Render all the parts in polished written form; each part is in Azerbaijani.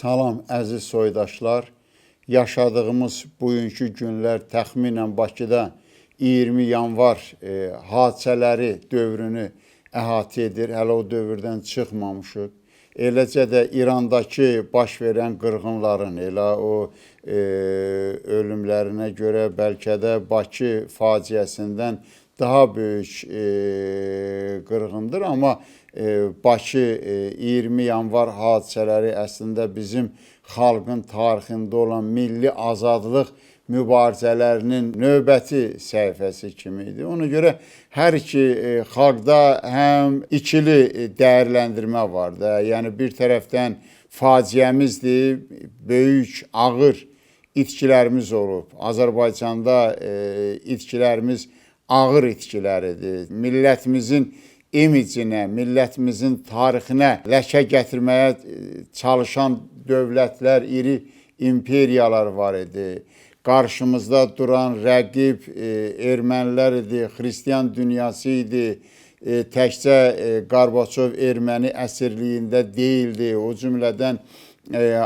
Salam əziz soydaşlar. Yaşadığımız bugünkü günlər təxminən Bakıda 20 yanvar hadisələri dövrünü əhatə edir. Hələ o dövrdən çıxmamışıq. Eləcə də İrandakı baş verən qırğınların, elə o ölümlərinə görə bəlkə də Bakı faciəsindən daha böyük qırğındır. Amma Bakı 20 yanvar hadisələri əslində bizim xalqın tarixində olan milli azadlıq mübarizələrinin növbəti səhifəsi kimi idi. Ona görə hər iki xalqda həm ikili dəyərləndirmə var da. Yəni bir tərəfdən faciəmizdir, böyük, ağır itkilərimiz olub. Azərbaycanda itkilərimiz ağır itkiləridir. Millətimizin imicinə, millətimizin tarixinə ləkə gətirməyə çalışan dövlətlər, iri imperiyalar var idi. Qarşımızda duran rəqib ermənilər idi, xristiyan dünyası idi. Təkcə Qarbaçov erməni əsirliyində deyildi. O cümlədən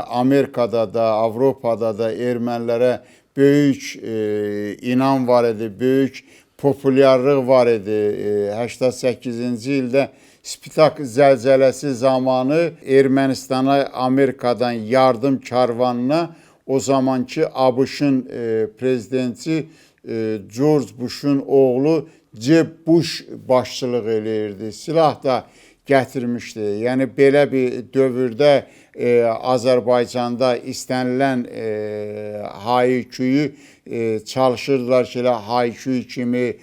Amerikada da, Avropada da ermənilərə böyük inam var idi, böyük populyarlıq var idi. 88-ci ildə Spitak zəlzələsi zamanı Ermənistana Amerikadan yardım karvanına o zamanki ABŞ-ın prezidenti George Bush'un oğlu Jeb Bush başçılıq eləyirdi. Silah da gətirmişdi. Yəni belə bir dövrdə Azərbaycanda istənilən hayküyü çalışırdılar ki, elə hayküy kimi,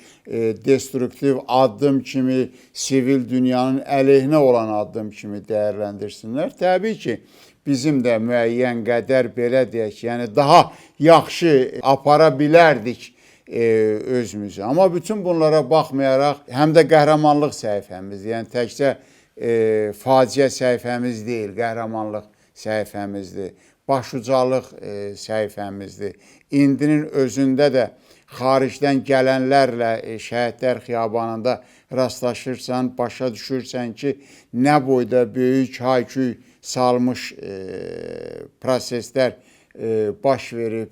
destruktiv addım kimi, sivil dünyanın əleyhinə olan addım kimi dəyərləndirsinlər. Təbii ki, bizim də müəyyən qədər belə deyək, yəni daha yaxşı apara bilərdik özümüzü. Amma bütün bunlara baxmayaraq, həm də qəhrəmanlıq səhifəmiz, yəni təkcə faciə səhifəmiz deyil, qəhrəmanlıq səhifəmizdir, başucalıq səhifəmizdir. İndinin özündə də xaricdən gələnlərlə Şəhidlər Xiyabanında rastlaşırsan, başa düşürsən ki, nə boyda böyük hayküy salmış proseslər baş verib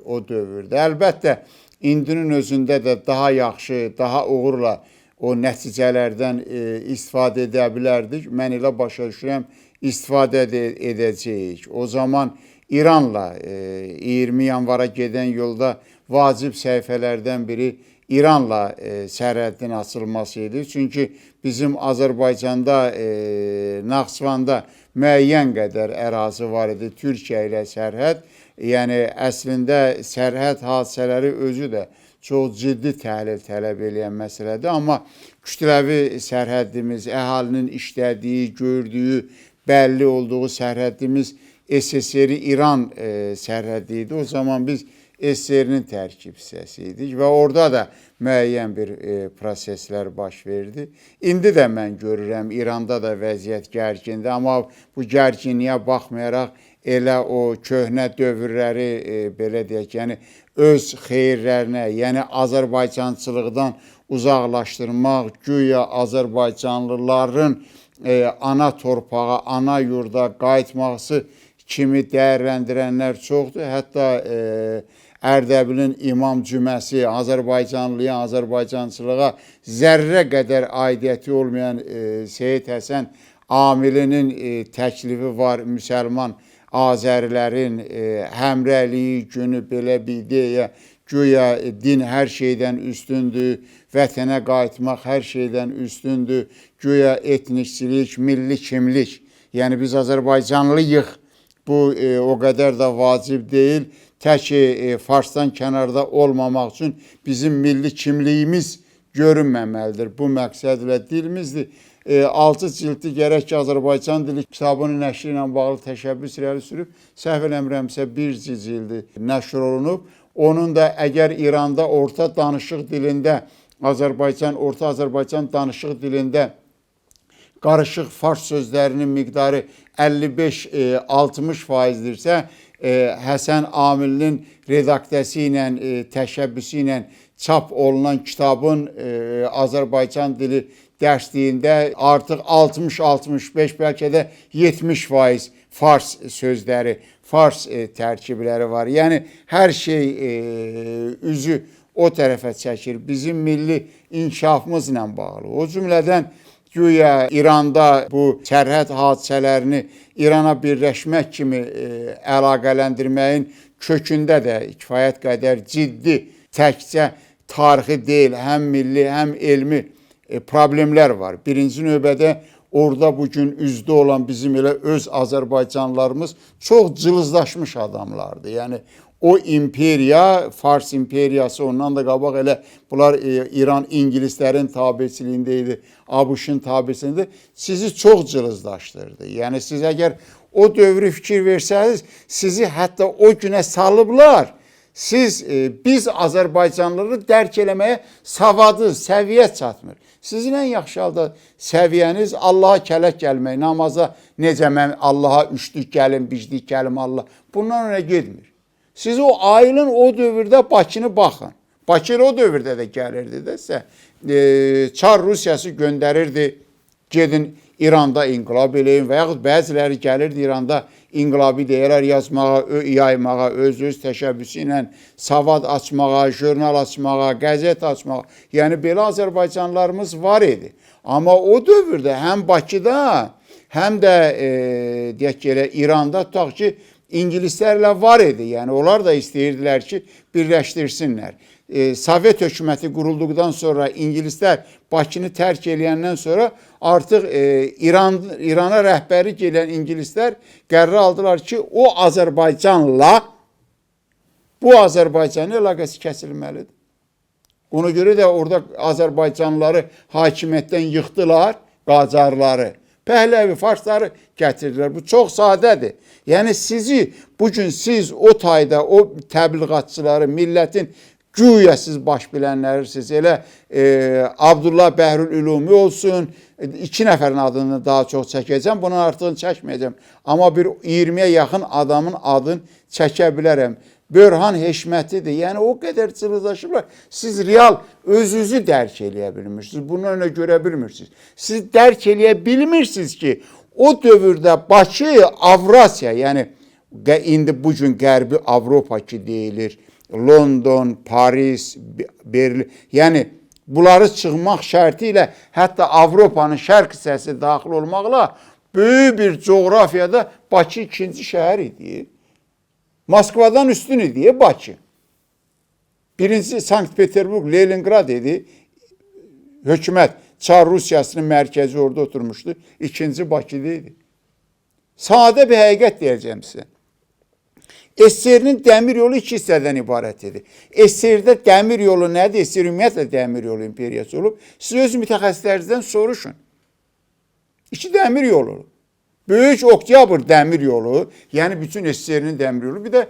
o dövrdə. Əlbəttə, indinin özündə də daha yaxşı, daha uğurla o nəticələrdən istifadə edə bilərdik. Mən elə başa düşürəm, istifadə edəcəyik. O zaman İranla 20 yanvara gedən yolda vacib səhifələrdən biri İranla sərhədin açılması idi. Çünki bizim Azərbaycanda, Naxçıvanda müəyyən qədər ərazi var idi Türkiyə ilə sərhəd. Yəni əslində sərhəd hadisələri özü də çox ciddi təhlil tələb edən məsələdir. Amma kütləvi sərhədimiz, əhalinin işlədiyi, gördüyü, bəlli olduğu sərhədimiz SSR-i İran sərhədi idi. O zaman biz SSR-nin tərkib hissəsi idik və orada da müəyyən bir proseslər baş verdi. İndi də mən görürəm, İranda da vəziyyət gərgindir. Amma bu gərginliyə baxmayaraq elə o köhnə dövrləri, belə deyək, yəni öz xeyirlərinə, yəni Azərbaycançılıqdan uzaqlaşdırmaq, güya Azərbaycanlıların ana torpağa, ana yurda qayıtması kimi dəyərləndirənlər çoxdur. Hətta Ərdəbilin İmam Cüməsi Azərbaycanlıya, Azərbaycançılığa zərrə qədər aidiyyəti olmayan Seyid Həsən Amilinin təklifi var, müsəlman Azərilərin həmrəyliyi günü, belə bir ideya, güya din hər şeydən üstündür, vətənə qayıtmaq hər şeydən üstündür, güya etnikçilik, milli kimlik, yəni biz Azərbaycanlıyıq, bu o qədər də vacib deyil. Tək Farsdan kənarda olmamaq üçün bizim milli kimliyimiz görünməməlidir. Bu məqsədlə dilimizdir. 6 cildli gərək ki, Azərbaycan dili kitabının nəşri ilə bağlı təşəbbüs irəli sürüb, səhv eləmirəmsə 1 cildi nəşr olunub. Onun da əgər İranda orta danışıq dilində, Orta Azərbaycan danışıq dilində qarışıq fars sözlərinin miqdarı 55-60%dirsə, Həsən Amilinin redaktəsi ilə, təşəbbüsü ilə çap olunan kitabın Azərbaycan dili dərsliyində artıq 60-65, bəlkə də 70% fars sözləri, fars tərkibləri var. Yəni hər şey üzü o tərəfə çəkir. Bizim milli inkişafımızla bağlı. O cümlədən güya İranda bu sərhəd hadisələrini İrana birləşmək kimi əlaqələndirməyin kökündə də kifayət qədər ciddi, təkcə tarixi deyil, həm milli, həm elmi problemlər var. Birinci növbədə orada bugün üzdə olan bizim elə öz Azərbaycanlılarımız çox cılızlaşmış adamlardır. Yəni o imperiya, Fars imperiyası, ondan da qabaq elə bunlar İran ingilislərin tabeçiliyində idi, ABŞ-ın tabeçiliyində sizi çox cılızlaşdırdı. Yəni siz əgər o dövrü fikir versəniz, sizi hətta o günə salıblar. Biz Azərbaycanlıları dərk eləməyə savadız, səviyyə çatmır. Sizin ən yaxşı halda səviyyəniz Allaha kələk gəlmək, namaza necə mən Allaha üçlük gəlim, biclik gəlim Allah. Bundan önə getmir. Siz o ayılın o dövrdə Bakını baxın. Bakı o dövrdə də gəlirdi də sizə. Çar Rusiyası göndərirdi, gedin İranda inqilab eləyin və yaxud bəziləri gəlirdi İranda inqilabi deyərlər yazmağa, yaymağa, öz təşəbbüsü ilə savad açmağa, jurnal açmağa, qəzet açmağa. Yəni belə Azərbaycanlılarımız var idi. Amma o dövrdə həm Bakıda, həm də deyək ki, elə İranda tutaq ki, İngilislərlə var idi. Yəni onlar da istəyirdilər ki, birləşdirsinlər. Sovet hökuməti qurulduqdan sonra İngilislər Bakını tərk eləyəndən sonra artıq İrana rəhbəri gələn İngilislər qərar aldılar ki, o Azərbaycanla bu Azərbaycanın əlaqəsi kəsilməlidir. Ona görə də orada Azərbaycanlıları hakimiyyətdən yıxdılar, Qacarları. Pəhləvi, farsları gətirdilər. Bu çox sadədir. Yəni bugün siz o tayda, o təbliğatçıları, millətin güya siz baş bilənlərisiniz. Elə Abdullah Bəhrül Ülumi olsun, 2 nəfərin adını daha çox çəkəcəm, bunun artığını çəkməyəcəm. Amma bir 20-yə yaxın adamın adını çəkə bilərəm. Börhan Heşmətidir. Yəni o qədər cılızlaşıblar. Siz real özünüzü dərk eləyə bilmirsiniz. Bunu önə görə bilmirsiniz. Siz dərk eləyə bilmirsiniz ki, o dövrdə Bakı, Avrasiya, yəni indi bugün Qərbi Avropa ki deyilir, London, Paris, Berlin, yəni bunları çıxmaq şərti ilə hətta Avropanın şərq hissəsi daxil olmaqla böyük bir coğrafiyada Bakı ikinci şəhər idi. Moskvadan üstün idi Bakı. Birinci Sankt-Peterburg, Leningrad idi. Hökumət, Çar Rusiyasının mərkəzi orada oturmuşdu. İkinci Bakıda idi. Sadə bir həqiqət deyəcəm sizə. SSR-nin dəmir yolu 2 hissədən ibarət idi. SSR-də dəmir yolu nədir? SSR ümumiyyətlə dəmir yolu imperiyası olub. Siz öz mütəxəssislərinizdən soruşun. 2 dəmir yolu olub. Böyük Oktyabr dəmir yolu, yəni bütün SSR-nin dəmir yolu, bir də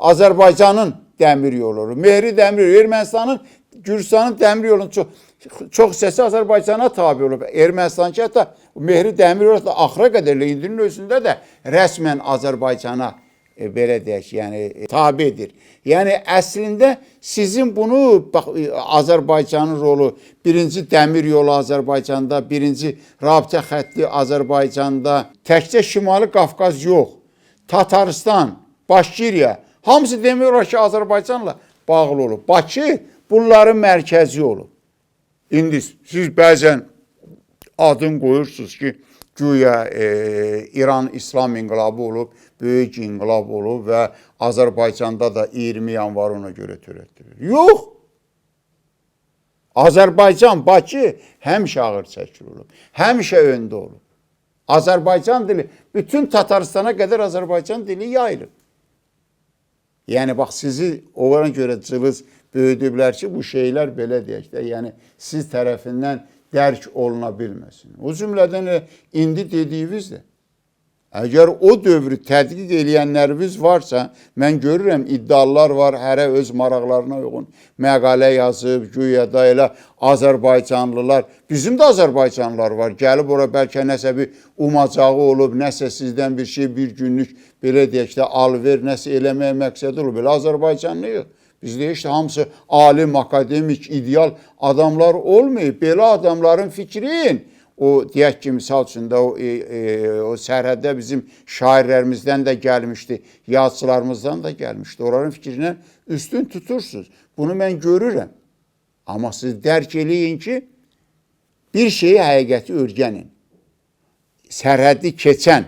Azərbaycanın dəmir yolu olur. Mehri dəmir yolu, Ermənistanın, Gürcistanın dəmir yolunun çox hissəsi Azərbaycana tabi olub. Ermənistan ki, hətta Mehri dəmir yolu axıra qədər indinin özündə də rəsmən Azərbaycana belə deyək, yəni tabidir. Yəni əslində sizin bunu Azərbaycanın rolu, birinci dəmir yolu Azərbaycanda, birinci rabitə xətti Azərbaycanda, təkcə Şimali Qafqaz yox, Tataristan, Başkiriya, hamısı demək olar ki, Azərbaycanla bağlı olub. Bakı bunların mərkəzi olub. İndi siz bəzən adın qoyursunuz ki, güya İran İslam inqilabı olub, böyük inqilab olub və Azərbaycanda da 20 yanvar ona görə törətdirir. Yox! Azərbaycan, Bakı həmişə ağır çəkil olub, həmişə öndə olub. Azərbaycan dili, bütün Tataristana qədər Azərbaycan dili yayılıb. Yəni, bax, sizi ona görə cılız böyüdüblər ki, bu şeylər belə deyək də, yəni siz tərəfindən dərk oluna bilməsin. O cümlədən indi dediyinizdir. Əgər o dövrü tədqiq eləyənləriniz varsa, mən görürəm iddialar var, hərə öz maraqlarına uyğun məqalə yazıb, güya da elə Azərbaycanlılar, bizim də Azərbaycanlılar var, gəlib ora bəlkə nəsə bir umacağı olub, nəsə sizdən bir şey, bir günlük belə deyək də alver, nəsə eləməyə məqsədi olub, elə Azərbaycanlı yox. Bizdə işte hamısı alim, akademik, ideal adamlar olmayıb. Belə adamların fikrin o deyək ki, misal üçün də o sərhəddə bizim şairlərimizdən də gəlmişdi, yazıçılarımızdan da gəlmişdi. Onların fikrindən üstün tutursunuz. Bunu mən görürəm. Amma siz dərk eləyin ki, bir şeyi həqiqəti öyrənin. Sərhəddi keçən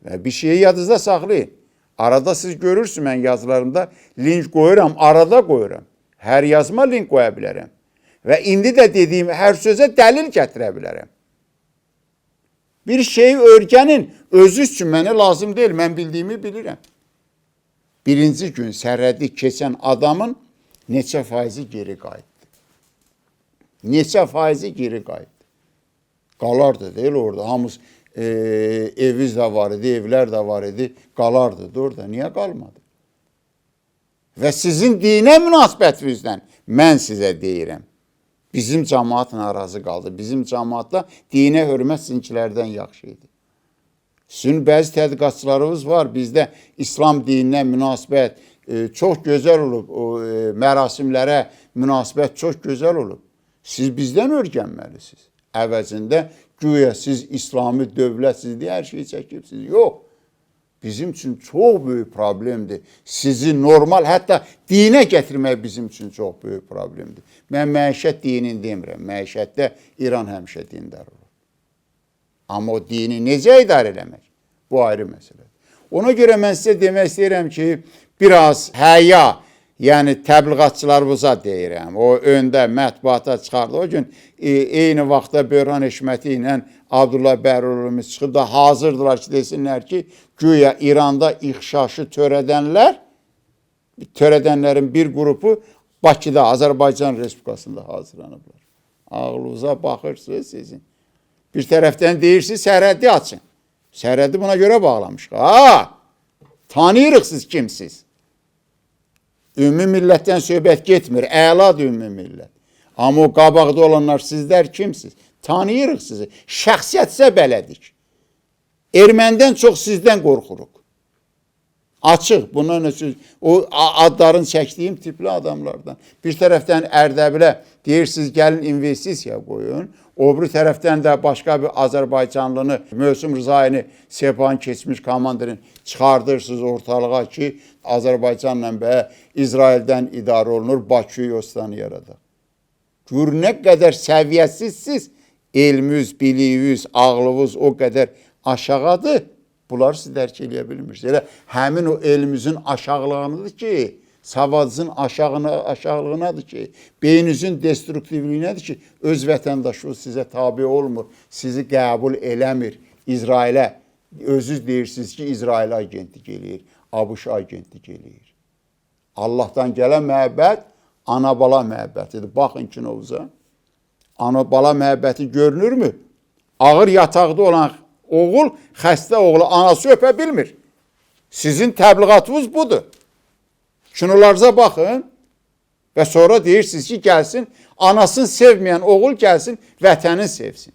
və bir şeyi yadınızda saxlayın. Arada siz görürsünüz, mən yazılarımda link qoyuram, arada qoyuram. Hər yazma link qoya bilərəm. Və indi də dediyim hər sözə dəlil gətirə bilərəm. Bir şeyi öyrənin, özü üçün mənə lazım deyil, mən bildiyimi bilirəm. Birinci gün sərhədi keçən adamın neçə faizi geri qayıtdı. Neçə faizi geri qayıtdı. Qalardı deyil orada, hamımız eviz də var idi, evlər də var idi, qalardı da orada. Niyə qalmadı? Və sizin dinə münasibətinizdən mən sizə deyirəm. Bizim cəmaat narazı qaldı. Bizim cəmaatla dinə hörmət sizinkilərdən yaxşı idi. Sizin bəzi tədqiqatçılarımız var. Bizdə İslam dininə münasibət çox gözəl olub. O mərasimlərə münasibət çox gözəl olub. Siz bizdən öyrənməlisiniz. Əvəzində güya siz İslami dövlətsiz deyə hər şeyi çəkibsiniz. Yox. Bizim üçün çox böyük problemdir. Sizi normal, hətta dinə gətirmək bizim üçün çox böyük problemdir. Mən məişət dinini demirəm. Məişətdə İran həmişə dindar olur. Amma o dini necə idarə eləmək? Bu ayrı məsələdir. Ona görə mən sizə demək istəyirəm ki, biraz həya, yəni təbliğatçılarımıza deyirəm. O öndə mətbuata çıxardı. O gün eyni vaxtda Böhran Eşməti ilə Abdullah Bəhrulumuz çıxıb da hazırdılar ki, desinlər ki, güya İranda ixşaşı törədənlərin bir qrupu Bakıda, Azərbaycan Respublikasında hazırlanıblar. Ağlınıza baxırsınız sizin. Bir tərəfdən deyirsiniz, sərhəddi açın. Sərhəddi buna görə bağlamışıq. Tanıyırıq siz kimsiz? Ümumi millətdən söhbət getmir. Əladır ümumi millət. Amma o qabaqda olanlar sizlər kimsiz? Tanıyırıq sizi. Şəxsiyyət sizə bələdik. Ermənidən çox sizdən qorxuruq. Açıq. Bundan ötürü o adların çəkdiyim tipli adamlardan. Bir tərəfdən Ərdəbilə deyirsiniz, gəlin investisiya qoyun. O bir tərəfdən də başqa bir Azərbaycanlını, Möhsüm Rızayını, Sepan keçmiş komandirini çıxardırsınız ortalığa ki, Azərbaycanla və İsraildən idarə olunur, Bakıyı yostanı yaradaq. Gör nə qədər səviyyəsizsiz, elminiz, biliyiniz, ağlınız o qədər aşağıdır. Bunları siz dərk eləyə bilmirsiniz. Elə həmin o elmimizin aşağılığıdır ki, savadınızın aşağılığınadır ki, beyninizin destruktivliyinədir ki, öz vətəndaşınız sizə tabi olmur, sizi qəbul eləmir. İsrailə, özünüz deyirsiniz ki, İsrailə agentlik eləyir, ABŞ agentlik eləyir. Allahdan gələn məhəbbət ana-bala məhəbbətidir. Baxın kinovuza. Ana-bala məhəbbəti görünürmü? Ağır yataqda olan oğul, xəstə oğlu anası öpə bilmir. Sizin təbliğatınız budur. Kinolarınıza baxın və sonra deyirsiniz ki, gəlsin, anasını sevməyən oğul gəlsin, vətəni sevsin.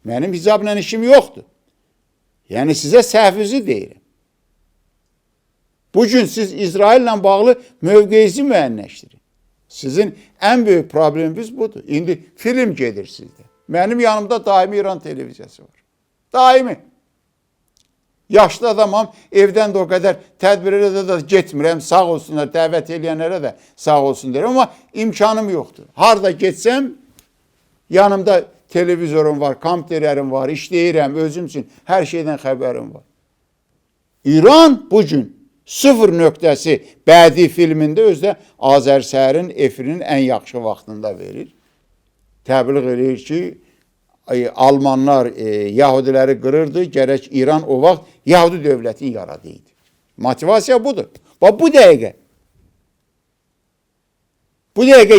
Mənim hicabla işim yoxdur. Yəni sizə səhvinizi deyirəm. Bugün siz İsraillə bağlı mövqeyinizi müəyyənləşdirin. Sizin ən böyük probleminiz budur. İndi film gedir sizdə. Mənim yanımda daimi İran televiziyası var. Daimi. Yaşlı adamam, evdən də o qədər tədbirlərə də getmirəm, sağ olsunlar, dəvət eləyənlərə də sağ olsun deyirəm, amma imkanım yoxdur. Harada getsəm, yanımda televizorum var, kompüterlərim var, işləyirəm, özüm üçün hər şeydən xəbərim var. İran bugün sıfır nöqtəsi bədi filmində özdə Azərsəhərin efirinin ən yaxşı vaxtında verir. Təbliğ edir ki, Almanlar Yahudiləri qırırdı, gərək İran o vaxt Yahudi dövlətin yaradıydı. Motivasiya budur. Bax, bu dəqiqə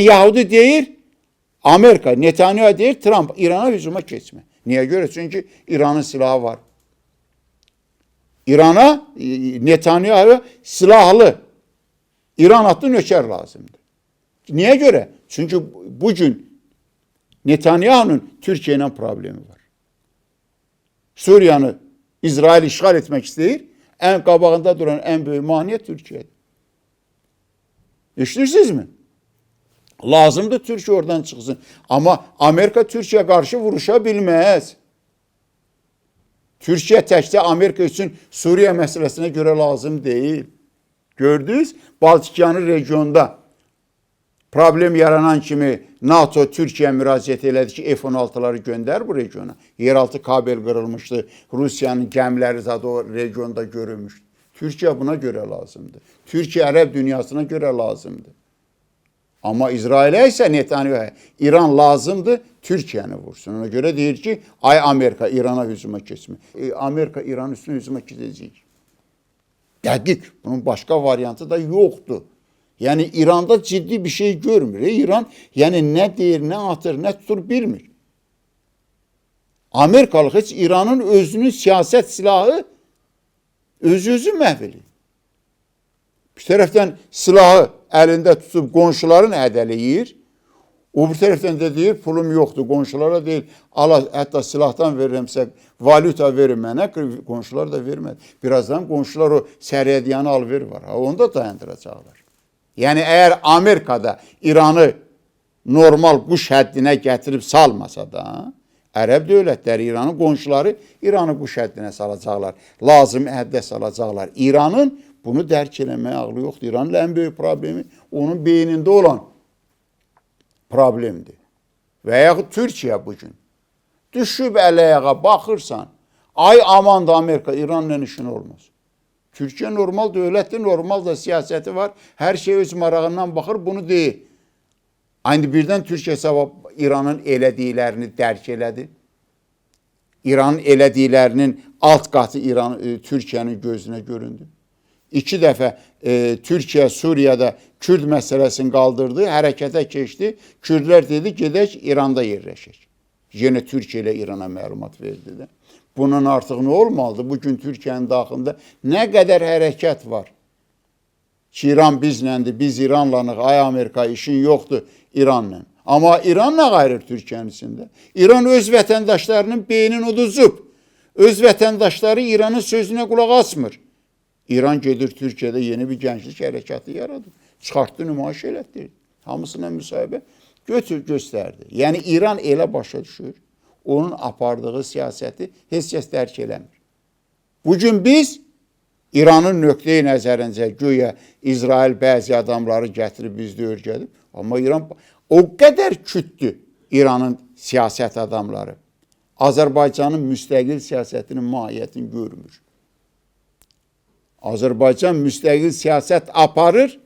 Yahudi deyir, Amerika, Netanyahu deyir, Trump İrana hücuma keçmə. Niyə görə? Çünki İranın silahı var. İrana, Netanyahu silahlı, İran adlı nökər lazımdır. Niyə görə? Çünki bugün Netanyahu'nun Türkiye ile problemi var. Suriye'ni İsrail işgal etmek istəyir. En qabağında duran en büyük maneə Türkiye'dir. Eşitirsinizmi? Lazımdır Türkiye oradan çıxsın. Amma Amerika Türkiyə qarşı vuruşa bilməz. Türkiyə təkcə Amerika üçün Suriya məsələsinə görə lazım deyil. Gördünüz, Baltikanı regionda problem yaranan kimi NATO Türkiyə müraciət elədi ki, F-16'ları göndər bu regiona. Yeraltı kabel qırılmışdı. Rusiyanın gəmiləri zaten o regionda görülmüşdü. Türkiyə buna görə lazımdır. Türkiyə Ərəb dünyasına görə lazımdır. Amma İsrailə isə Netanyahu, İran lazımdır, Türkiyəni vursun. Ona görə deyir ki, ay Amerika İrana hücuma keçmə. Amerika İran üstünə hücuma keçəcək. Dəqiq, bunun başqa variantı da yoxdur. Yəni İranda ciddi bir şey görmür. İran yəni nə deyir, nə atır, nə tutur bilmir. Amerikalıq heç İranın özünün siyasət silahı özü məhv edir. Bir tərəfdən silahı əlində tutub qonşuların ədələyir. O bir tərəfdən də deyir, pulum yoxdur, qonşulara deyil, hətta silahdan verirəmsə, valyuta verir mənə, qonşular da vermədi. Birazdan qonşular o səriyyədiyanı alver var, onu da dayandıracaqlar. Yəni, əgər Amerikada İranı normal quş həddinə gətirib salmasa da, Ərəb dövlətləri, İranın qonşuları İranı quş həddinə salacaqlar, lazım həddə salacaqlar. İranın bunu dərk eləməyə ağlı yoxdur. İranın ən böyük problemi onun beynində olan problemdir. Və yaxud Türkiyə bugün düşüb əl-ayağa baxırsan, ay aman da Amerika, İranla işin olmaz. Türkiyə normal dövlətdir, normal da siyasəti var. Hər şey öz marağından baxır, bunu deyir. Aynı birdən Türkiyə sabah İranın elədiklərini dərk elədi. İranın elədiklərinin alt qatı Türkiyənin gözünə göründü. 2 dəfə Türkiyə Suriyada Kürd məsələsini qaldırdı, hərəkətə keçdi. Kürdlər dedi, gedək İranda yerləşək. Yenə Türkiyə ilə İrana məlumat verdi də. Bunun artıq nə olmalıdır? Bugün Türkiyənin daxilində nə qədər hərəkət var ki, İran bizləndir, biz İranlanıq, ay Amerika işin yoxdur İranla. Amma İran nə qayırır Türkiyənin içində? İran öz vətəndaşlarının beynini uduzub. Öz vətəndaşları İranın sözünə qulaq asmır. İran gedir Türkiyədə yeni bir gənclik hərəkatı yaradı. Çıxartdı, nümayiş elətdirdi. Hamısına müsahibə göstərdi. Yəni İran elə başa düşür, onun apardığı siyasəti heç kəs dərk eləmir. Bugün biz İranın nöqteyi nəzərincə güya İsrail bəzi adamları gətirib bizdə örgədib. Amma İran o qədər kütdür İranın siyasət adamları. Azərbaycanın müstəqil siyasətinin mahiyyətini görmür. Azərbaycan müstəqil siyasət aparır,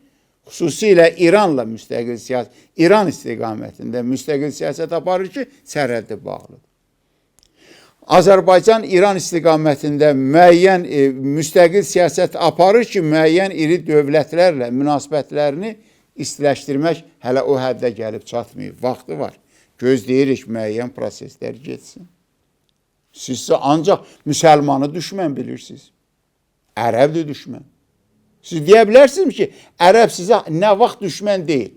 xüsusilə İranla müstəqil siyasət, İran istiqamətində müstəqil siyasət aparır ki, sərhəddə bağlıdır. Azərbaycan İran istiqamətində müəyyən müstəqil siyasət aparır ki, müəyyən iri dövlətlərlə münasibətlərini istiləşdirmək hələ o həddə gəlib çatmayıb. Vaxtı var. Gözləyirik müəyyən proseslər getsin. Sizsə ancaq müsəlmanı düşmən bilirsiniz. Ərəbdir düşmən. Siz deyə bilərsiniz ki, Ərəb sizə nə vaxt düşmən deyil.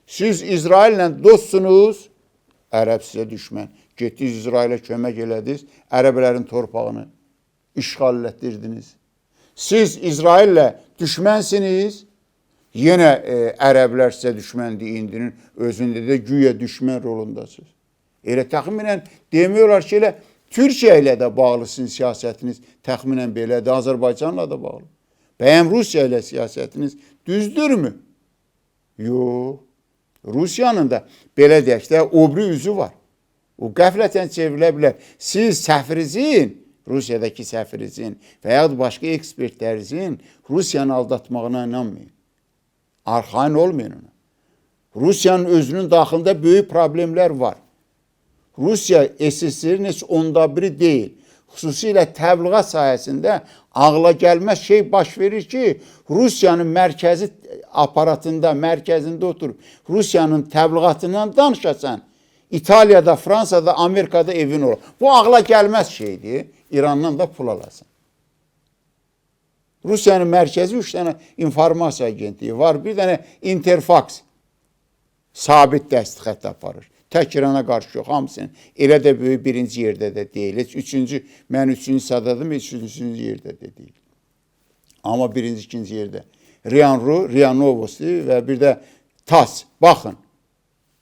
Siz İsraillə dostsunuz, Ərəb sizə düşmən. Getdiniz İsrailə kömək elədiniz, Ərəblərin torpağını işğal etdirdiniz. Siz İsraillə düşmənsiniz, yenə Ərəblər sizə düşməndir, indinin özündə də güya düşmən rolundasınız. Elə təxminən demiyorlar ki, elə Türkiyə ilə də bağlı sizin siyasətiniz təxminən belədir, Azərbaycanla da bağlı. Bəyəm Rusiya ilə siyasətiniz düzdürmü? Yox. Rusiyanın da belə deyək də obri üzü var. O qəflətən çevrilə bilər. Siz səfirinizin, Rusiyadakı səfirinizin və ya başqa ekspertlərinizin Rusiyanı aldatmağına inanmayın. Arxain olmayın ona. Rusiyanın özünün daxilində böyük problemlər var. Rusiya SSR-in heç onda biri deyil. Xüsusilə təbliğat sayəsində ağla gəlməz şey baş verir ki, Rusiyanın mərkəzi aparatında, mərkəzində oturub, Rusiyanın təbliğatından danışasan, İtaliyada, Fransada, Amerikada evin olur. Bu ağla gəlməz şeydir. İrandan da pul alasan. Rusiyanın mərkəzi 3 dənə informasiya agentliyi var. Bir dənə Interfax sabit dəstxət aparır. Tək İrana qarşı yox, hamısının. Elə də böyük birinci yerdə də deyil. Mən üçüncü sadadım, heç üçüncü yerdə də deyil. Amma birinci, ikinci yerdə. RIA-Ru, RIA Novosti və bir də TASS. Baxın,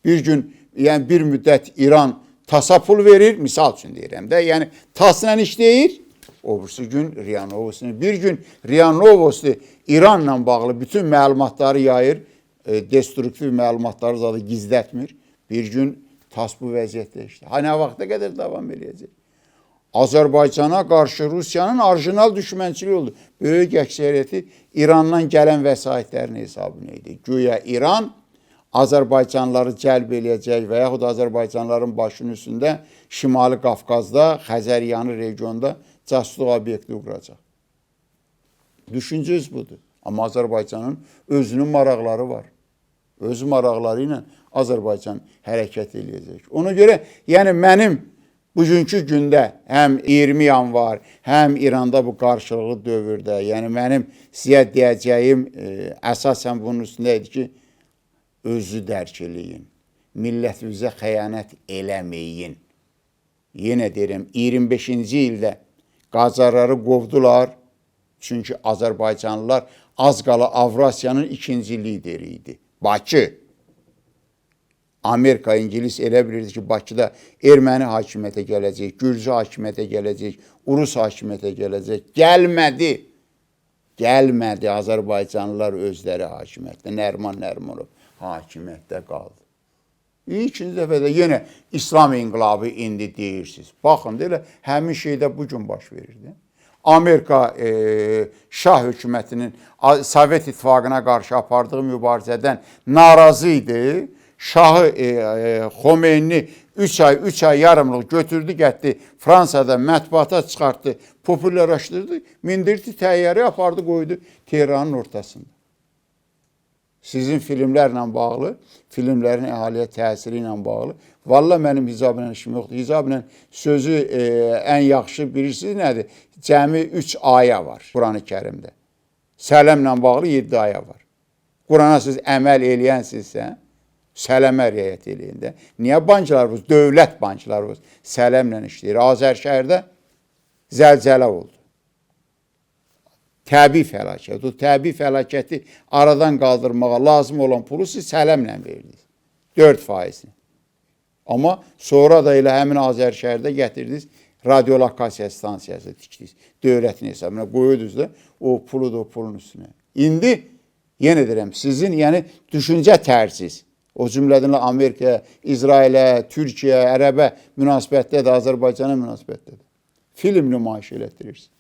bir gün, yəni bir müddət İran TASS-a pul verir, misal üçün deyirəm də, yəni TASS-la işləyir, o birisi gün RIA Novosti. Bir gün RIA Novosti İranla bağlı bütün məlumatları yayır, destruktiv məlumatları zaten gizlətmir. Bir gün TASS bu vəziyyətdə işləyir. Nə vaxta qədər davam edəcək? Azərbaycana qarşı Rusiyanın orijinal düşmənçiliyi oldu. Böyük əksəriyyəti İrandan gələn vəsaitlərin hesabı idi. Güya İran Azərbaycanlıları cəlb eləyəcək və yaxud Azərbaycanlıların başının üstündə Şimali Qafqazda, Xəzəryanı regionda casuslıq obyekti quracaq. Düşüncəniz budur. Amma Azərbaycanın özünün maraqları var. Öz maraqları ilə Azərbaycan hərəkət eləyəcək. Ona görə, yəni mənim bugünkü gündə həm 20 yanvar, həm İranda bu qarşılıqlı dövrdə, yəni mənim sizə deyəcəyim əsasən bunun üstündə idi ki, özü dərk eləyin. Millətinizə xəyanət eləməyin. Yenə deyirəm, 25-ci ildə Qacarları qovdular. Çünki Azərbaycanlılar az qala Avrasiyanın ikinci lideri idi. Bakı. Amerika, İngiliz elə bilirdi ki, Bakıda erməni hakimiyyətə gələcək, Gürcü hakimiyyətə gələcək, Urus hakimiyyətə gələcək. Gəlmədi. Gəlmədi. Azərbaycanlılar özləri hakimiyyətdə. Nəriman Nərimanov hakimiyyətdə qaldı. İkinci dəfədə yenə İslam inqilabı indi deyirsiniz. Baxın, deyirlər, həmin şeydə bugün baş verirdi. Amerika Şah hökumətinin Sovet İttifaqına qarşı apardığı mübarizədən narazı idi. Şahı Xomeyni 3 ay yarımlıq götürdü, getdi Fransada mətbuata çıxartdı, populyarlaşdırdı, mindirdi təyyarə, apardı, qoydu Tehranın ortasında. Sizin filmlərlə bağlı, filmlərin əhaliyə təsiri ilə bağlı, valla mənim hicabla işim yoxdur. Hicabla sözü ən yaxşı bilirsiniz nədir? Cəmi 3 aya var Quran-ı Kərimdə. Sələmlə bağlı 7 aya var. Qurana siz əməl eləyənsinizsə, sələmə riayət eləyin də. Niyə banklarımız, dövlət banklarımız sələmlə işləyir? Azərşəhərdə zəlzələ oldu. Təbii fəlakət. O təbii fəlakəti aradan qaldırmağa lazım olan pulu siz sələmlə verirdiniz. 4%-ni. Amma sonra da elə həmin Azərşəhərdə gətirdiniz, radiolokasiya stansiyası tikdiniz. Dövlətin hesabına qoyudunuz da o pulu da o pulun üstünə. İndi, yenə deyirəm, sizin yəni düşüncə tərsiz. O cümlədən Amerikaya, İsrailə, Türkiyə, Ərəbə münasibətdə də, Azərbaycana münasibətdə də. Film nümayiş elətdirirsiniz.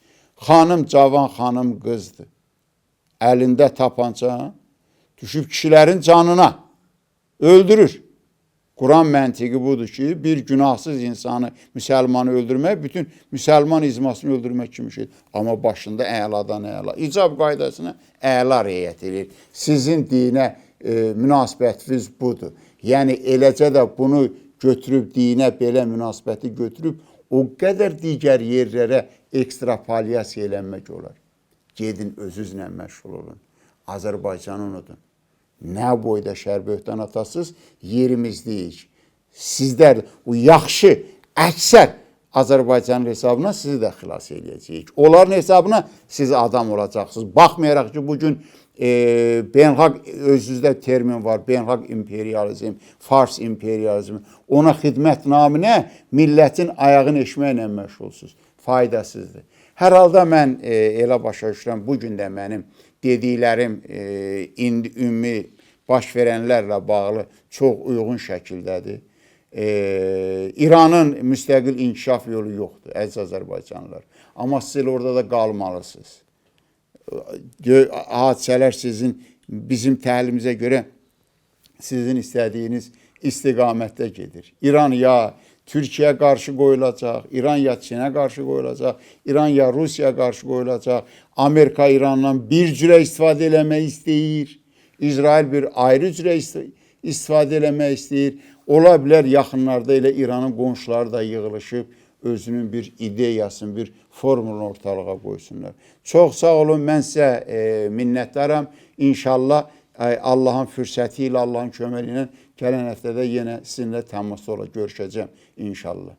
Xanım, cavan xanım qızdır. Əlində tapanca düşüb kişilərin canına öldürür. Quran məntiqi budur ki, bir günahsız insanı, müsəlmanı öldürmək, bütün müsəlman icmasını öldürmək kimi şeydir. Amma başında əladan əla. İcab qaydasına əla riayət edir. Sizin dinə münasibətiniz budur. Yəni, eləcə də bunu götürüb, dinə belə münasibəti götürüb, o qədər digər yerlərə ekstrapolyasiya eləmək olar. Gedin, özünüzlə məşğul olun. Azərbaycanı unudun. Nə boyda şərböhtan atasız yerimizdəyik. Sizlər o yaxşı, əksər Azərbaycanın hesabına sizi də xilas edəcəyik. Onların hesabına siz adam olacaqsınız. Baxmayaraq ki, bugün beynəlxalq özünüzdə termin var, beynəlxalq imperializm, Fars imperializmi. Ona xidmət naminə millətin ayağını eşməklə məşğulsuz. Faydasızdır. Hər halda mən elə başa düşürəm, bugün də mənim dediklərim indi ümumi baş verənlərlə bağlı çox uyğun şəkildədir. İranın müstəqil inkişaf yolu yoxdur, əziz Azərbaycanlılar. Amma siz orada da qalmalısınız. Hadisələr sizin, bizim təhlilimizə görə sizin istədiyiniz istiqamətdə gedir. İran ya Türkiyə qarşı qoyulacaq, İran ya Çinə qarşı qoyulacaq, İran ya Rusiya qarşı qoyulacaq, Amerika İrandan bir cürə istifadə eləmək istəyir, İsrail bir ayrı cürə istifadə eləmək istəyir. Ola bilər yaxınlarda elə İranın qonşuları da yığılışıb, özünün bir ideyasını, bir formulunu ortalığa qoysunlar. Çox sağ olun, mən sizə minnətdaram. İnşallah Allahın fürsəti ilə, Allahın köməyi ilə gələn həftədə yenə sizinlə təmasda görüşəcəm inşallah.